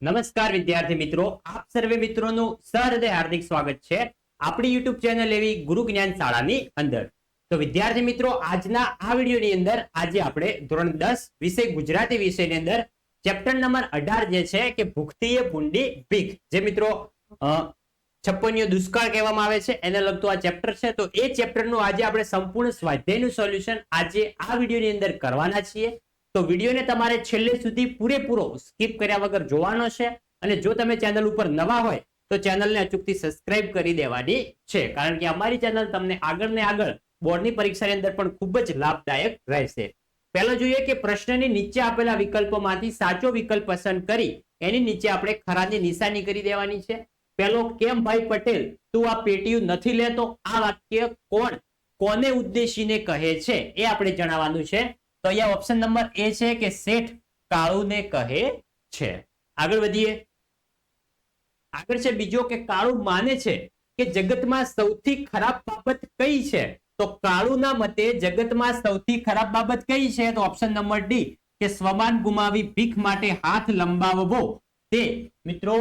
નમસ્કાર વિદ્યાર્થી મિત્રો, આપ સર્વે મિત્રોનું સહૃદય હાર્દિક સ્વાગત છે આપણી YouTube ચેનલ એવી ગુરુ જ્ઞાન શાળાની અંદર. તો વિદ્યાર્થી મિત્રો, આજના આ વિડીયોની અંદર આજે આપણે ધોરણ 10 વિષય ગુજરાતી વિષયની અંદર ચેપ્ટર નંબર 18 જે છે કે ભૂખતીએ ભૂંડી ભીખ, જે મિત્રો છપ્પનિયો દુષ્કાળ કહેવામાં આવે છે એને લગતું આ ચેપ્ટર છે. તો એ ચેપ્ટરનું આજે આપણે સંપૂર્ણ સ્વાધ્યાયનું સોલ્યુશન આજે આ વિડીયોની અંદર કરવાના છીએ. તો વિડીયોને તમારે છેલ્લે સુધી પૂરેપૂરો સ્કીપ કર્યા વગર જોવાનો છે. અને જો તમે ચેનલ ઉપર નવા હોય તો ચેનલને અચૂકથી સબસ્ક્રાઇબ કરી દેવાની છે, કારણ કે અમારી ચેનલ તમને આગળ ને આગળ બોર્ડની પરીક્ષાની અંદર પણ ખૂબ જ લાભદાયક રહેશે. પહેલો જોઈએ કે પ્રશ્નની નીચે આપેલા વિકલ્પોમાંથી સાચો વિકલ્પ પસંદ કરી એની નીચે આપણે ખરાની નિશાની કરી દેવાની છે. પહેલો, કેમ ભાઈ પટેલ તું આ પેટીયું નથી લેતો? આ વાક્ય કોને ઉદ્દેશીને કહે છે એ આપણે જણાવવાનું છે. તો અહીંયા ઓપ્શન નંબર એ છે કે શેઠ કાળુને કહે છે. આગળ વધીએ. આગળ છે બીજો કે કાળુ માને છે કે જગતમાં સૌથી ખરાબ બાબત કઈ છે? તો કાળુના મતે જગતમાં સૌથી ખરાબ બાબત કઈ છે? તો ઓપ્શન નંબર ડી કે સ્વમાન ગુમાવી ભીખ માટે હાથ લંબાવવો તે મિત્રો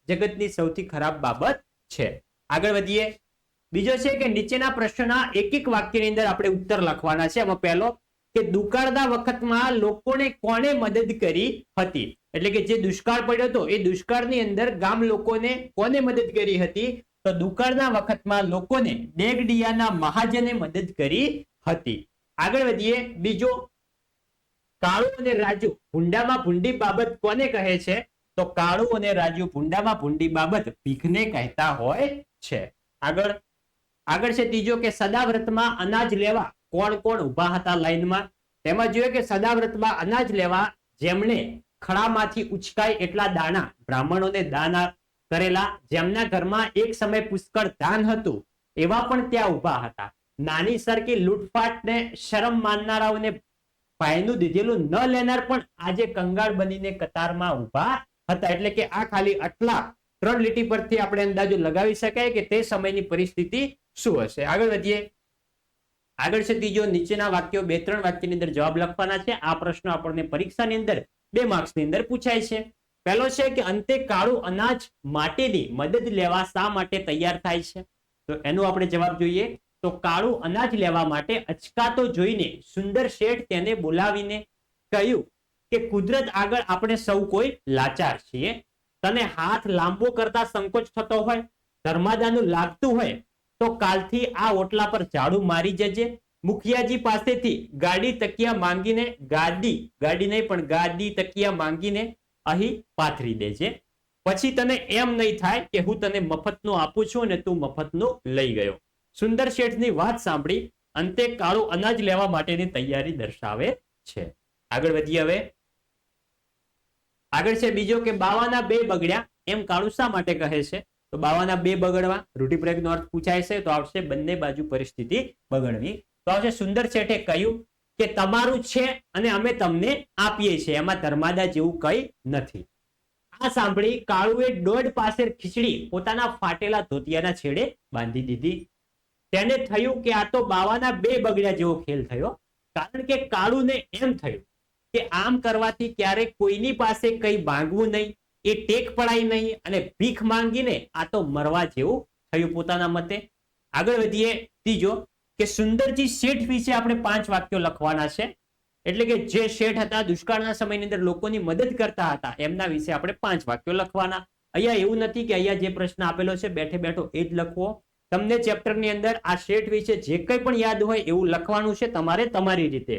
જગતની સૌથી ખરાબ બાબત છે. આગળ વધીએ. બીજો છે કે નીચેના પ્રશ્નના એક એક વાક્યની અંદર આપણે ઉત્તર લખવાના છે. એમાં પહેલો કે દુકાળના વખતમાં લોકોને કોણે મદદ કરી હતી? એટલે કે જે દુષ્કાળ પડ્યો હતો એ દુષ્કાળની અંદર ગામ લોકોને કોને મદદ કરી હતી? તો દુકાળના વખતમાં લોકોને ડેગડિયાના મહાજને મદદ કરી હતી. આગળ વધીએ. બીજો, કાળુ અને રાજુ ભૂંડામાં ભૂંડી બાબત કોને કહે છે? તો કાળુ અને રાજુ ભૂંડામાં ભૂંડી બાબત ભીખને કહેતા હોય છે. આગળ છે ત્રીજો કે સદાવ્રતમાં અનાજ લેવા કોણ કોણ ઉભા હતા લાઈનમાં? તેમાં જોઈએ કે સદાવ્રતમાં અનાજ લેવા જેમણે ખળામાંથી ઉચકાય એટલા દાણા બ્રાહ્મણોને દાન કરેલા, જેમના ઘરમાં એક સમય પુષ્કળ ધાન હતું એવા પણ ત્યાં ઉભા હતા. નાની સરખી લૂંટફાટ ને શરમ માનનારાઓને ભાઈનું દીધેલું ન લેનાર પણ આજે કંગાળ બનીને કતારમાં ઉભા હતા. એટલે કે આ ખાલી આટલા 3 લીટી પરથી આપણે અંદાજો લગાવી શકાય કે તે સમયની પરિસ્થિતિ શું હશે. આગળ વધીએ. આગળ છે ત્રીજો, નીચેના વાક્યો 2-3 વાક્યની અંદર જવાબ લખવાના છે. આ પ્રશ્ન આપણને પરીક્ષાની અંદર 2 માર્ક્સની અંદર પૂછાય છે. પહેલો છે કે અંતે કાળુ અનાજ માટેની મદદ લેવા શા માટે તૈયાર થાય છે? તો એનો આપણે જવાબ જોઈએ. તો કાળુ અનાજ લેવા માટે અચકાતો જોઈને સુંદર શેઠ તેને બોલાવીને કહ્યું કે કુદરત આગળ આપણે સૌ કોઈ લાચાર છીએ. તને હાથ લાંબો કરતા સંકોચ થતો હોય, ધર્માદાનું લાગતું હોય તો કાલથી આ ઓટલા પર ઝાડુ મારી જજે. મુખિયાજી પાસેથી ગાડી તકિયા માંગીને ગાડી નહીં પણ ગાદી તકિયા માંગીને અહીં પાથરી દેજે. પછી તને એમ નહીં થાય કે હું તને મફતનું આપું છું અને તું મફતનું લઈ ગયો. સુંદર શેઠની વાત સાંભળી અંતે કાળુ અનાજ લેવા માટેની તૈયારી દર્શાવે છે. આગળ વધીએ. હવે આગળ છે બીજો કે બાવાના 2 બગડ્યા એમ કાળુ શા માટે કહે છે? તો બાવાના 2 બગડવા રૂઢિપ્રયોગનો અર્થ પૂછાય છે તો આવશે બંને બાજુ પરિસ્થિતિ બગડવી. તો આવશે સુંદર શેઠે કહ્યું કે તમારું છે અને અમે તમને આપીએ છીએ, એમાં ધર્માદા જેવું કઈ નથી. આ સાંભળી કાળુએ દોડ પાસે ખીચડી પોતાના ફાટેલા ધોતિયાના છેડે બાંધી દીધી. તેને થયું કે આ તો બાવાના 2 બગડ્યા જેવો ખેલ થયો, કારણ કે કાળુને એમ થયું કે આમ કરવાથી ક્યારેક કોઈની પાસે કઈ માંગવું નહીં, એ ટેક પડાય નહીં અને ભીખ માંગીને આ તો મરવા જેવું થયું પોતાના મતે. આગળ વધીએ. ત્રીજો કે સુંદરજી શેઠ વિશે આપણે 5 વાક્યો લખવાના છે. એટલે કે જે શેઠ હતા દુષ્કાળના સમયની અંદર લોકોની મદદ કરતા હતા એમના વિશે આપણે 5 વાક્યો લખવાના. અહીંયા એવું નથી કે અહીંયા જે પ્રશ્ન આપેલો છે બેઠે બેઠો એ જ લખવો. તમને ચેપ્ટરની અંદર આ શેઠ વિશે જે કંઈ પણ યાદ હોય એવું લખવાનું છે તમારે તમારી રીતે.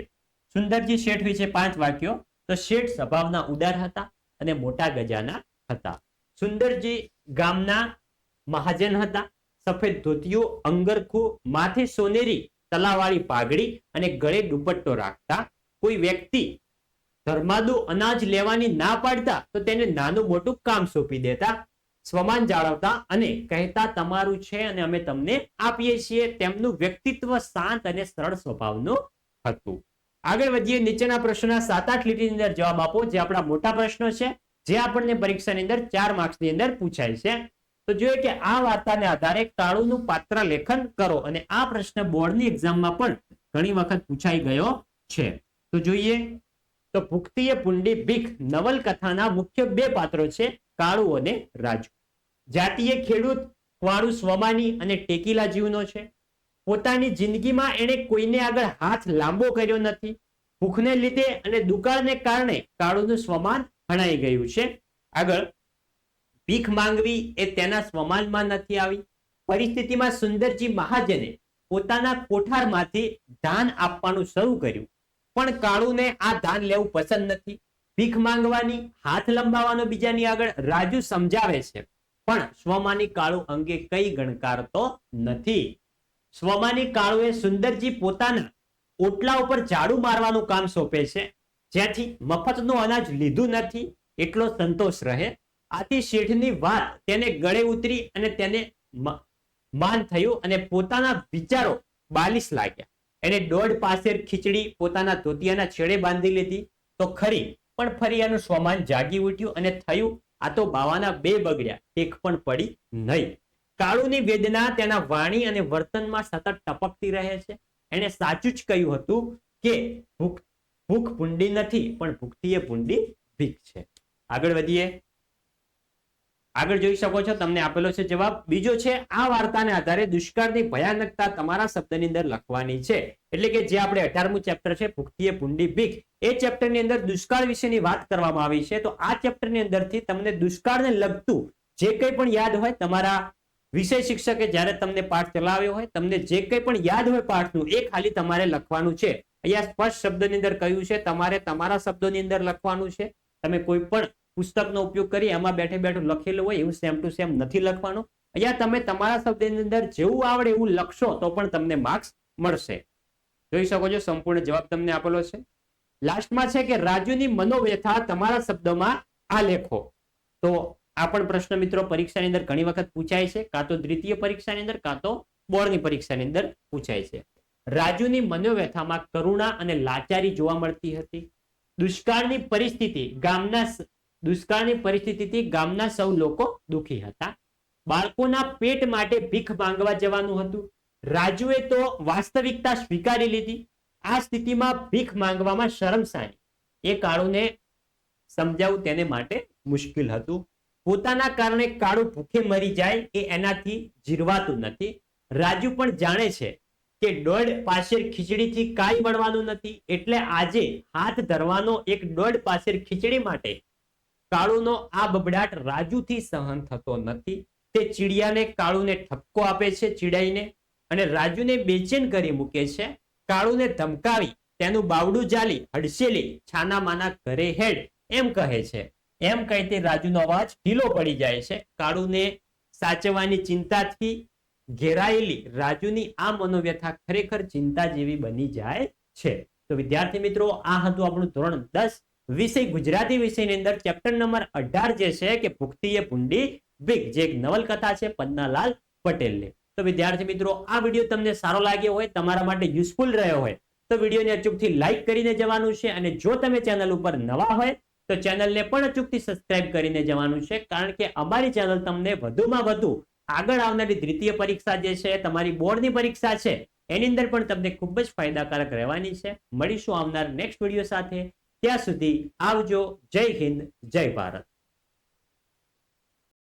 સુંદરજી શેઠ વિશે 5 વાક્યો. તો શેઠ સ્વભાવના ઉદાર હતા અને મોટા ગજાના હતા. સુંદરજી ગામના મહાજન હતા. સફેદ ધોતિયું, અંગરખું, માથે સોનેરી તલાવાળી પાઘડી અને ગળે દુપટ્ટો રાખતા. કોઈ વ્યક્તિ ધર્માદુ અનાજ લેવાની ના પાડતા તો તેને નાનું મોટું કામ સોંપી દેતા. સ્વમાન જાળવતા અને કહેતા તમારું છે અને અમે તમને આપીએ છીએ. તેમનું વ્યક્તિત્વ શાંત અને સરળ સ્વભાવનું હતું. આગળ વધીએ. નીચેના પ્રશ્નના 7-8 લીટીની અંદર જવાબ આપો, જે આપણા મોટા પ્રશ્નો છે, જે આપણને પરીક્ષાની અંદર 4 માર્ક્સની અંદર પૂછાય છે. તો જોઈએ કે આ વાર્તાને આધારે કાળુનું પાત્ર લેખન કરો. અને આ પ્રશ્ન બોર્ડની એક્ઝામમાં પણ ઘણી વખત પૂછાઈ ગયો છે. તો જોઈએ તો ભૂખતીય પુંડી ભીખ નવલકથાના મુખ્ય બે પાત્રો છે, કાળુ અને રાજુ. જાતીય ખેડૂત, વાળું સ્વમાની અને ટેકીલા જીવનો છે. પોતાની જિંદગીમાં એણે કોઈને આગળ હાથ લાંબો કર્યો નથી. ભૂખને લીધે અને દુકાળને કારણે કાળુનું સ્વમાન હણાઈ ગયું છે. આગળ, ભીખ માંગવી એ તેના સ્વમાનમાં નથી આવી. પરિસ્થિતિમાં સુંદરજી મહાજને પોતાના કોઠારમાંથી દાન આપવાનું શરૂ કર્યું, પણ કાળુને આ દાન લેવું પસંદ નથી. ભીખ માંગવાની, હાથ લંબાવવાનો બીજાની આગળ રાજુ સમજાવે છે, પણ સ્વમાની કાળુ અંગે કઈ ગણકારતો નથી. સ્વમાની કાળુએ સુંદરજી પોતાના ઓટલા ઉપર ઝાડુ મારવાનું કામ સોંપે છે, જ્યાંથી મફતનું અનાજ લીધું નથી એટલો સંતોષ રહે. આથી શેઠની વાત તેને ગળે ઉતરી અને તેને માન થયું અને પોતાના વિચારો બાલિશ લાગ્યા. એને દોઢ પાસેર ખીચડી પોતાના ધોતિયાના છેડે બાંધી લીધી તો ખરી, પણ ફરી એનું સ્વમાન જાગી ઉઠ્યું અને થયું આ તો બાવાના બે બગડ્યા, એક પણ પડી નહીં. કાળુની વેદના તેના વાણી અને વર્તનમાં સતત ટપકતી રહે છે. એને સાચું જ કહ્યું હતું કે ભૂખ પુંડી નથી, પણ ભૂખતીય પુંડી ભીખ છે. આગળ વધીએ. આગળ જોઈ શકો છો, તમને આપેલો છે જવાબ. બીજો છે, આ વાર્તાને આધારે દુષ્કાળની ભયાનકતા તમારા શબ્દની અંદર લખવાની છે. એટલે કે જે આપણે 18મું ચેપ્ટર છે ભૂખતીય પુંડી ભીખ, એ ચેપ્ટરની અંદર દુષ્કાળ વિશેની વાત કરવામાં આવી છે. તો આ ચેપ્ટરની અંદરથી તમને દુષ્કાળને લગતું જે કંઈ પણ યાદ હોય, તમારા વિષય શિક્ષકે જ્યારે તમને પાઠ ચલાવ્યો હોય, તમને જે કંઈ પણ યાદ હોય પાઠનું, એ ખાલી તમારે લખવાનું છે. અહીંયા સ્પષ્ટ શબ્દની અંદર કહ્યું છે તમારે તમારા શબ્દોની અંદર લખવાનું છે. તમે કોઈ પણ પુસ્તકનો ઉપયોગ કરી એમાં બેઠે બેઠું લખેલું હોય એવું સેમ ટુ સેમ નથી લખવાનું. અહીંયા તમે તમારા શબ્દની અંદર જેવું આવડે એવું લખશો તો પણ તમને માર્ક્સ મળશે. જોઈ શકો છો, સંપૂર્ણ જવાબ તમને આપેલો છે. લાસ્ટમાં છે કે રાજુની મનોવ્યથા તમારા શબ્દોમાં આ લેખો. તો આ પણ પ્રશ્ન મિત્રો પરીક્ષાની અંદર ઘણી વખત પૂછાય છે, કાં તો દ્વિતીય પરીક્ષાની અંદર કાં તો બોર્ડની પરીક્ષાની અંદર પૂછાય છે. રાજુની મનોવ્યથામાં કરુણા અને લાચારી જોવા મળતી હતી. દુષ્કાળની પરિસ્થિતિથી ગામના સૌ લોકો દુઃખી હતા. બાળકોના પેટ માટે ભીખ માંગવા જવાનું હતું. રાજુએ તો વાસ્તવિકતા સ્વીકારી લીધી. આ સ્થિતિમાં ભીખ માંગવામાં શરમ શાની, એ કાળુને સમજાવવું તેને માટે મુશ્કેલ હતું. પોતાના કારણે કાળુ ભૂખે મરી જાય એ એનાથી જીરવાતું નથી. રાજુ પણ જાણે છે કે દોઢ પાસેર ખીચડીથી કાંઈ મળવાનું નથી, એટલે આજે હાથ ધરવાનો એક દોઢ પાસેર ખીચડી માટે કાળુનો આ બબડાટ રાજુથી સહન થતો નથી. તે ચીડિયાને કાળુને ઠપકો આપે છે ચીડાઈને, અને રાજુને બેચેન કરી મૂકે છે. કાળુને ધમકાવી તેનું બાવડું જાલી હડસેલી છાના માના ઘરે હેડ એમ કહે છે. એમ કહીતે રાજુનો અવાજ ઢીલો પડી જાય છે. કાળુને સાચવવાની ચિંતાથી ઘેરાયેલી રાજુની આ મનોવ્યથા ખરેખર ચિંતા જેવી બની જાય છે. તો વિદ્યાર્થી મિત્રો, આ હતું આપણું ધોરણ 10 વિષય ગુજરાતી વિષયની અંદર ચેપ્ટર નંબર 18 જે છે કે ભૂખતીય પુંડી ભીખ, જે એક નવલકથા છે પન્નાલાલ પટેલની. તો વિદ્યાર્થી મિત્રો, આ વિડીયો તમને સારો લાગ્યો હોય, તમારા માટે યુઝફુલ રહ્યો હોય તો વિડીયોને અચૂકથી લાઈક કરીને જવાનું છે. અને જો તમે ચેનલ ઉપર નવા હોય તો ચેનલને પણ અચૂકથી સબસ્ક્રાઇબ કરીને જવાનું છે, કારણ કે અમારી ચેનલ તમને વધુમાં વધુ આગળ આવનારી દ્વિતીય પરીક્ષા જે છે, તમારી બોર્ડની પરીક્ષા છે, એની અંદર પણ તમને ખૂબ જ ફાયદાકારક રહેવાની છે. મળીશું આવનાર નેક્સ્ટ વિડીયો સાથે. ત્યાં સુધી આવજો. જય હિન્દ, જય ભારત.